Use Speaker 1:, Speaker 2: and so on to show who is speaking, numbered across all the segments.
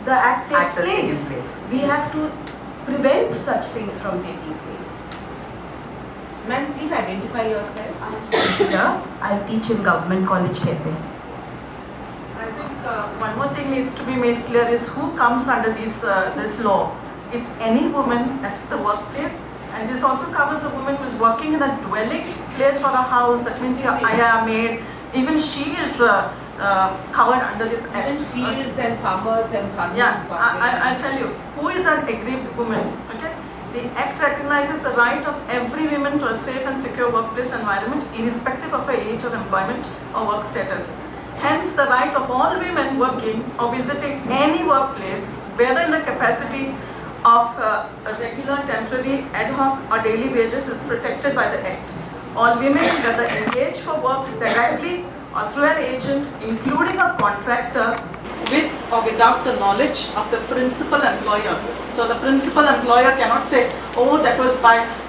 Speaker 1: the act takes
Speaker 2: Act is taking
Speaker 1: place.
Speaker 2: place.
Speaker 1: We have to prevent such things from taking place.
Speaker 3: Ma'am, please identify yourself.
Speaker 1: I am Sushila. I teach in Government College, Kepe.
Speaker 4: I think one more thing needs to be made clear is who comes under this law. It's any woman at the workplace, and this also covers a woman who is working in a dwelling place or a house. That means your ayah, maid, even she is covered under this act.
Speaker 3: Even fields and farmers and farming.
Speaker 4: Yeah, I'll tell you, who is an aggrieved woman? Okay, the act recognizes the right of every woman to a safe and secure workplace environment, irrespective of her age or employment or work status. Hence, the right of all women working or visiting any workplace, whether in the capacity of a regular, temporary, ad hoc or daily wages, is protected by the Act. All women, whether engaged for work directly or through an agent, including a contractor, with or without the knowledge of the principal employer. So the principal employer cannot say, oh, that was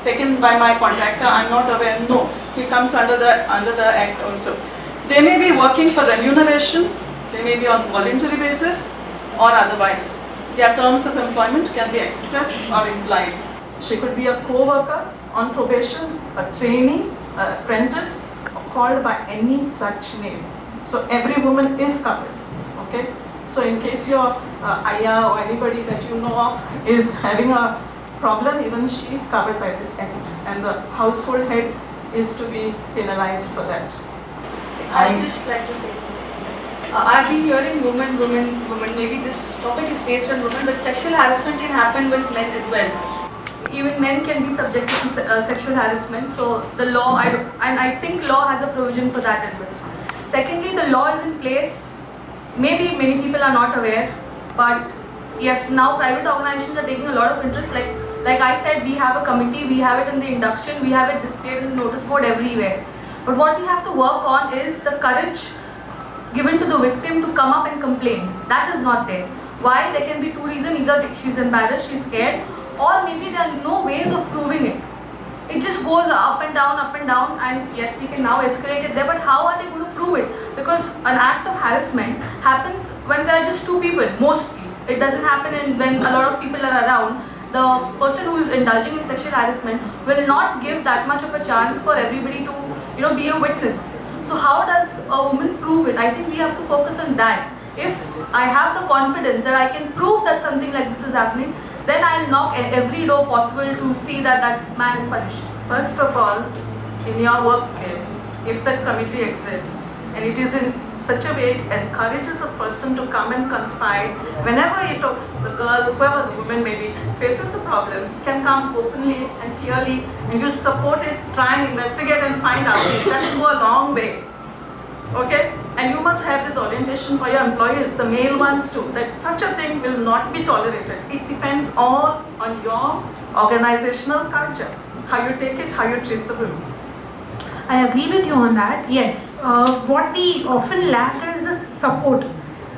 Speaker 4: taken by my contractor, I'm not aware. No, he comes under the Act also. They may be working for remuneration, they may be on voluntary basis or otherwise. Their terms of employment can be expressed or implied. She could be a co-worker, on probation, a trainee, an apprentice, or called by any such name. So every woman is covered. Okay? So in case your ayah or anybody that you know of is having a problem, even she is covered by this act, and the household head is to be penalized for that.
Speaker 5: I'd just like to say something. I've been hearing women. Maybe this topic is based on women, but sexual harassment can happen with men as well. Even men can be subjected to sexual harassment. So the law, I think law has a provision for that as well. Secondly, the law is in place. Maybe many people are not aware, but yes, now private organizations are taking a lot of interest. Like I said, we have a committee, we have it in the induction, we have it displayed in the notice board everywhere. But what we have to work on is the courage given to the victim to come up and complain. That is not there. Why? There can be two reasons. Either she's embarrassed, she's scared, or maybe there are no ways of proving it. It just goes up and down, and yes, we can now escalate it there, but how are they going to prove it? Because an act of harassment happens when there are just two people, mostly. It doesn't happen when a lot of people are around. The person who is indulging in sexual harassment will not give that much of a chance for everybody to be a witness. So how does a woman prove it? I think we have to focus on that. If I have the confidence that I can prove that something like this is happening, then I'll knock every door possible to see that that man is punished.
Speaker 4: First of all, in your workplace, if that committee exists, and it is in such a way it encourages a person to come and confide, whenever the girl, whoever the woman may be, faces a problem, can come openly and clearly, and you support it, try and investigate and find out. That will go a long way. Okay? And you must have this orientation for your employees, the male ones too, that such a thing will not be tolerated. It depends all on your organizational culture, how you take it, how you treat the women.
Speaker 6: I agree with you on that, yes. What we often lack is the support.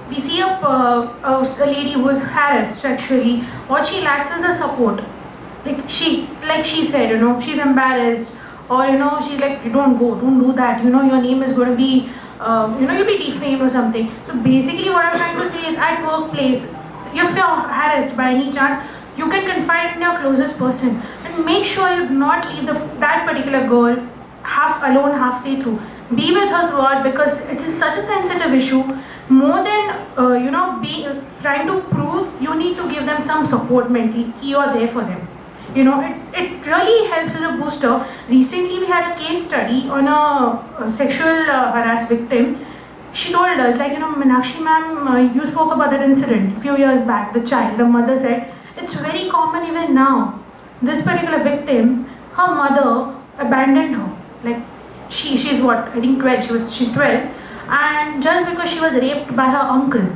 Speaker 6: We see a lady who is harassed sexually. What she lacks is the support. Like she said, she's embarrassed, or she's like, don't do that. Your name is going to be, you'll be defamed or something. So basically, what I'm trying to say is, at workplace, if you're harassed by any chance, you can confide in your closest person, and make sure you do not leave that particular girl half alone halfway through. Be with her throughout, because it is such a sensitive issue. More than trying to prove, you need to give them some support mentally. You are there for them. It really helps as a booster. Recently we had a case study on a sexual harassed victim. She told us, Meenakshi ma'am, you spoke about that incident a few years back. The mother said, it's very common even now. This particular victim, her mother abandoned her. She's what, I think 12, she's 12, and just because she was raped by her uncle.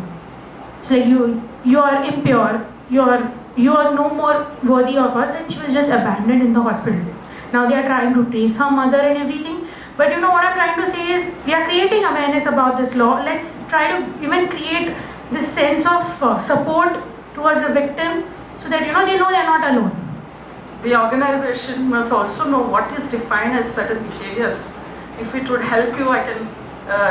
Speaker 6: It's like, you are impure, you are no more worthy of us, and she was just abandoned in the hospital. Now they are trying to trace her mother and everything, but what I'm trying to say is, we are creating awareness about this law. Let's try to even create this sense of support towards the victim, so that they know they are not alone.
Speaker 4: The organization must also know what is defined as certain behaviors. If it would help you, I can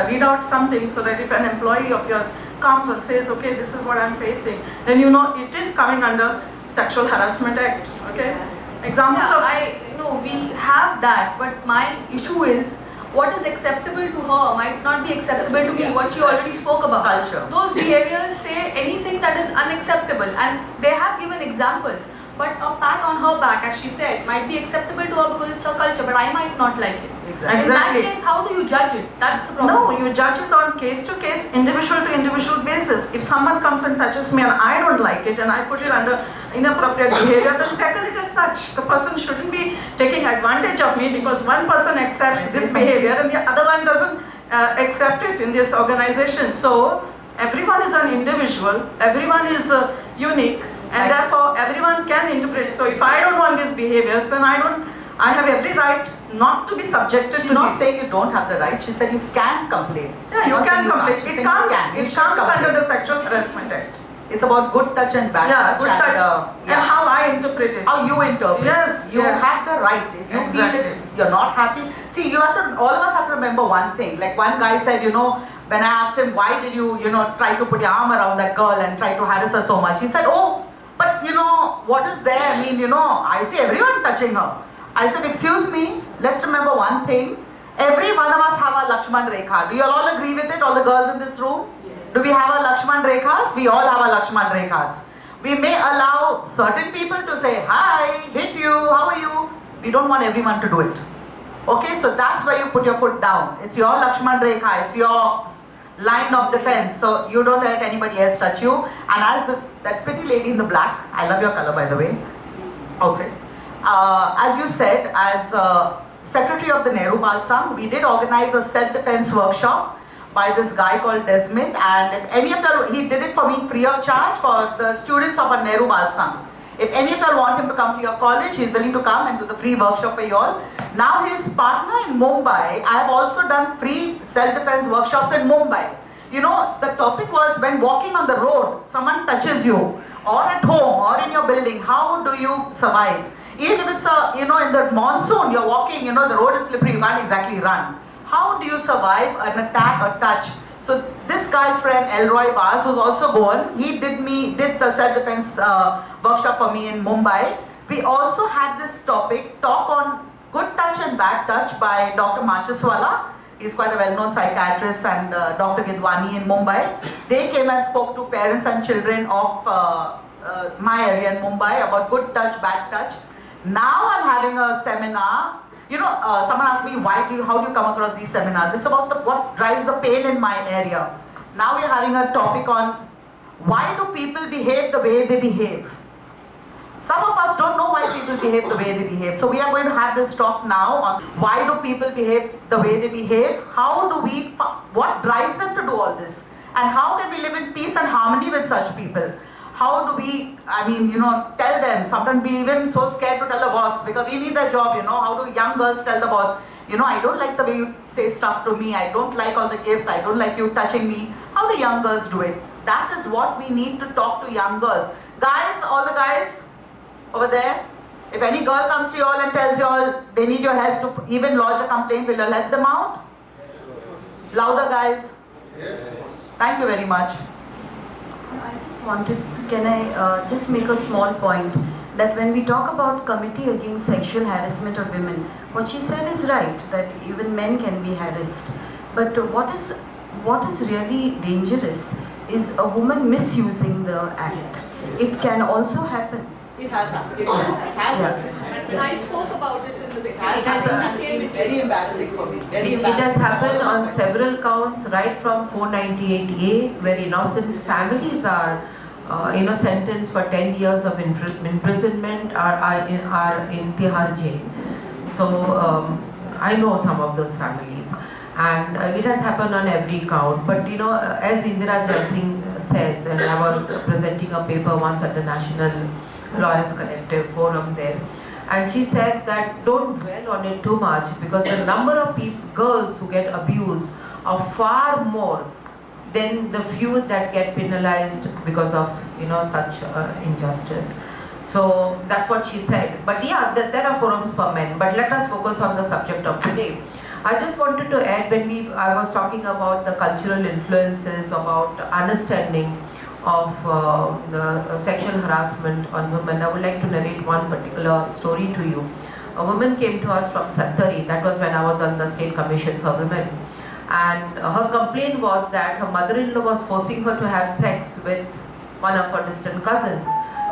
Speaker 4: read out something so that if an employee of yours comes and says, okay, this is what I'm facing, then you know it is coming under Sexual Harassment Act, okay? Examples of...
Speaker 5: I know we have that, but my issue is what is acceptable to her might not be acceptable to me, what she already spoke about.
Speaker 2: Culture.
Speaker 5: Those behaviors say anything that is unacceptable, and they have given examples. But a pat on her back, as she said, might be acceptable to her because it's her culture, but I might not like it.
Speaker 2: Exactly.
Speaker 5: In that case, how do you judge it? That's the problem.
Speaker 4: No, you judge it on case to case, individual to individual basis. If someone comes and touches me and I don't like it and I put it under inappropriate behavior, then tackle it as such. The person shouldn't be taking advantage of me because one person accepts this behavior and the other one doesn't accept it in this organization. So everyone is an individual, everyone is unique, and therefore everyone can interpret. So if I don't want these behaviors, then I have every right not to be subjected
Speaker 2: She's
Speaker 4: to
Speaker 2: not
Speaker 4: these.
Speaker 2: saying you don't have the right, she said you can complain.
Speaker 4: Yeah, you can complain.
Speaker 2: She's
Speaker 4: It
Speaker 2: saying
Speaker 4: comes,
Speaker 2: you
Speaker 4: it
Speaker 2: should
Speaker 4: comes under
Speaker 2: complain.
Speaker 4: the Sexual Harassment Act.
Speaker 2: It's about good touch and bad
Speaker 4: Yeah,
Speaker 2: touch.
Speaker 4: good touch. And how I interpret it.
Speaker 2: How you interpret.
Speaker 4: Yes,
Speaker 2: You
Speaker 4: yes.
Speaker 2: have the right. If you
Speaker 4: Exactly.
Speaker 2: feel you're not happy. See, you have to, all of us have to remember one thing. Like one guy said, you know, when I asked him, why did you, try to put your arm around that girl and try to harass her so much? He said, oh, but what is there? I mean, I see everyone touching her. I said, excuse me, let's remember one thing. Every one of us have a Lakshman Rekha. Do you all agree with it, all the girls in this room? Yes. Do we have a Lakshman Rekhas? We all have a Lakshman Rekhas. We may allow certain people to say, hi, hit you, how are you? We don't want everyone to do it. Okay, so that's where you put your foot down. It's your Lakshman Rekha, it's your line of defense. So you don't let anybody else touch you. And as that pretty lady in the black, I love your color by the way, outfit. As you said, as Secretary of the Nehru Bal Sangh, we did organize a self-defense workshop by this guy called Desmond, and if any of you, he did it for me free of charge for the students of our Nehru Bal Sangh. If any of you want him to come to your college, he's willing to come and do the free workshop for you all. Now his partner in Mumbai, I have also done free self-defense workshops in Mumbai. The topic was when walking on the road, someone touches you, or at home, or in your building, how do you survive? Even if it's in the monsoon, you're walking, the road is slippery, you can't exactly run. How do you survive an attack or touch? So this guy's friend Elroy Vaz, who's also born, he did the self-defense workshop for me in Mumbai. We also had this talk on good touch and bad touch by Dr. Machaswala. He's quite a well-known psychiatrist, and Dr. Gidwani in Mumbai. They came and spoke to parents and children of my area in Mumbai about good touch, bad touch. Now I'm having a seminar. Someone asked me, how do you come across these seminars? It's about what drives the pain in my area. Now we're having a topic on why do people behave the way they behave. Some of us don't know why people behave the way they behave. So we are going to have this talk now on why do people behave the way they behave, what drives them to do all this, and how can we live in peace and harmony with such people. How do we, tell them, sometimes we even so scared to tell the boss because we need the job, how do young girls tell the boss, I don't like the way you say stuff to me, I don't like all the gifts, I don't like you touching me. How do young girls do it? That is what we need to talk to young girls. Guys, all the guys over there, if any girl comes to you all and tells you all they need your help to even lodge a complaint, will you let them out? Louder guys. Yes. Thank you very much.
Speaker 7: I just wanted, can I just make a small point that when we talk about Committee Against Sexual Harassment of Women, what she said is right, that even men can be harassed. But what is really dangerous is a woman misusing the act. It can also happen.
Speaker 3: It has happened. It has happened.
Speaker 5: I spoke about it in the beginning.
Speaker 3: It has happened. It's been very embarrassing for me. Very
Speaker 8: It
Speaker 3: embarrassing.
Speaker 8: has happened on several counts, right from 498A, where innocent families are sentenced for 10 years of imprisonment are in Tihar jail. So I know some of those families, and it has happened on every count. But as Indira Jaising says, and I was presenting a paper once at the National Lawyers Collective Forum there, and she said that don't dwell on it too much because the number of girls who get abused are far more than the few that get penalized because of such injustice. So that's what she said. But yeah, there are forums for men. But let us focus on the subject of today. I just wanted to add, I was talking about the cultural influences, about understanding of the sexual harassment on women. I would like to narrate one particular story to you. A woman came to us from Sattari, that was when I was on the State Commission for Women. And her complaint was that her mother-in-law was forcing her to have sex with one of her distant cousins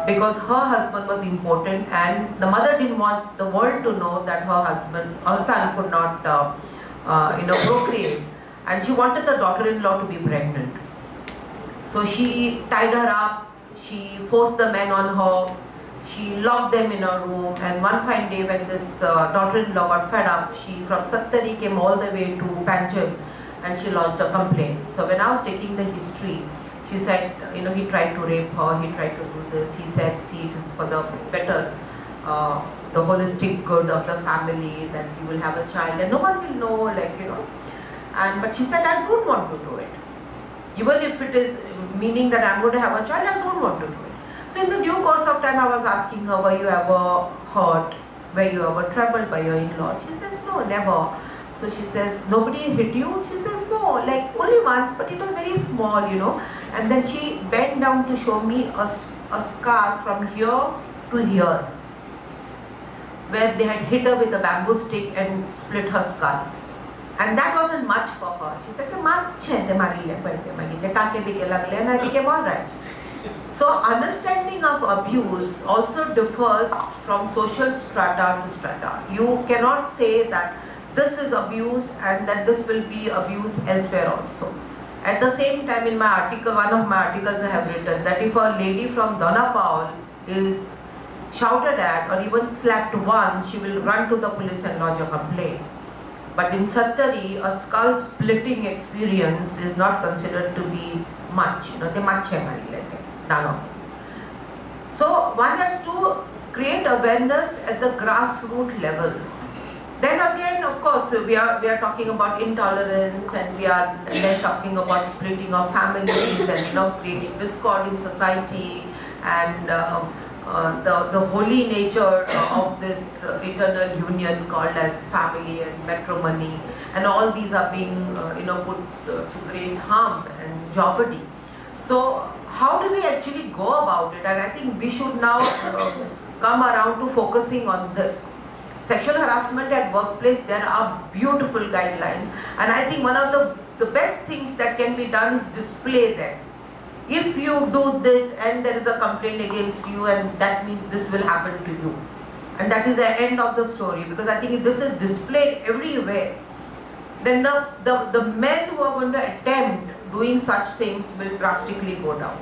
Speaker 8: because her husband was important, and the mother didn't want the world to know that her son could not procreate, and she wanted the daughter-in-law to be pregnant. So she tied her up, she forced the men on her, she locked them in a room, and one fine day when this daughter-in-law got fed up, she from Sattari came all the way to Panjim and she lodged a complaint. So when I was taking the history, she said, he tried to rape her, he tried to do this. He said, see, it is for the better, the holistic good of the family, that you will have a child and no one will know, but she said, I don't want to do it. Even if it is meaning that I'm going to have a child, I don't want to do it. So in the due course of time, I was asking her, were you ever hurt? Were you ever troubled by your in-law? She says, no, never. So she says, nobody hit you? She says, no, like only once, but it was very small, And then she bent down to show me a scar from here to here, where they had hit her with a bamboo stick and split her skull. And that wasn't much for her. She said, and I became alright. So understanding of abuse also differs from social strata to strata. You cannot say that this is abuse and that this will be abuse elsewhere also. At the same time, in my article, one of my articles I have written that if a lady from Donapal is shouted at or even slapped once, she will run to the police and lodge a complaint. But in Sattari, a skull splitting experience is not considered to be much. So one has to create awareness at the grassroots levels. Then again, of course, we are talking about intolerance, and we are then talking about splitting of families and creating discord in society, and the holy nature of this eternal union called as family and matrimony, and all these are being put to great harm and jeopardy. So how do we actually go about it? And I think we should now come around to focusing on this. Sexual harassment at workplace, there are beautiful guidelines, and I think one of the best things that can be done is display them. If you do this and there is a complaint against you, and that means this will happen to you, and that is the end of the story, because I think if this is displayed everywhere, then the men who are going to attempt doing such things will drastically go down.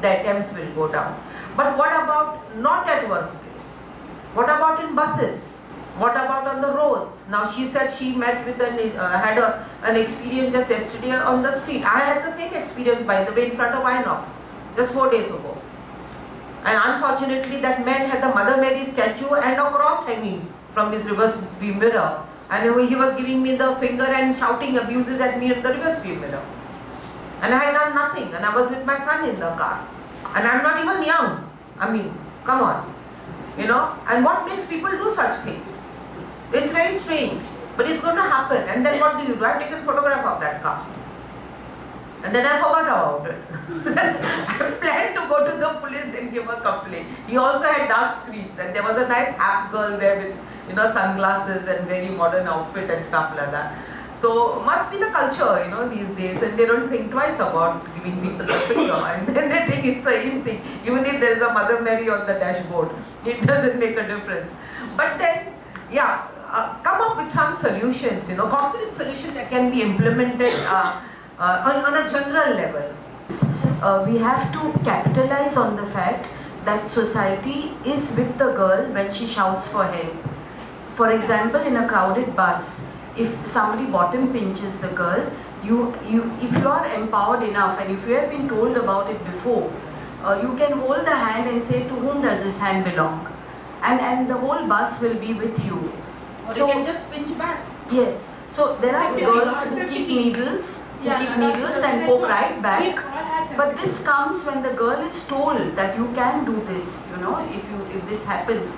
Speaker 8: The attempts will go down. But what about not at workplace? What about in buses? What about on the roads? Now she said she met with an experience just yesterday on the street. I had the same experience, by the way, in front of Inox, just 4 days ago. And unfortunately that man had the Mother Mary statue and a cross hanging from his reverse view mirror. And he was giving me the finger and shouting abuses at me in the reverse view mirror. And I had done nothing, and I was with my son in the car. And I'm not even young. I mean, come on. And what makes people do such things? It's very strange, but it's going to happen. And then what do? I've taken a photograph of that car. And then I forgot about it. I planned to go to the police and give a complaint. He also had dark screens, and there was a nice app girl there with sunglasses and very modern outfit and stuff like that. So must be the culture, these days, and they don't think twice about giving people the finger, and then they think it's a in thing. Even if there is a Mother Mary on the dashboard, it doesn't make a difference. But then, come up with some solutions, concrete solutions that can be implemented on a general level.
Speaker 7: We have to capitalize on the fact that society is with the girl when she shouts for help. For example, in a crowded bus, if somebody bottom pinches the girl, if you are empowered enough and if you have been told about it before, you can hold the hand and say, to whom does this hand belong? And the whole bus will be with you.
Speaker 3: Or you can just pinch back.
Speaker 7: Yes. So there are girls who keep needles, and poke right back. But this comes when the girl is told that you can do this, if this happens.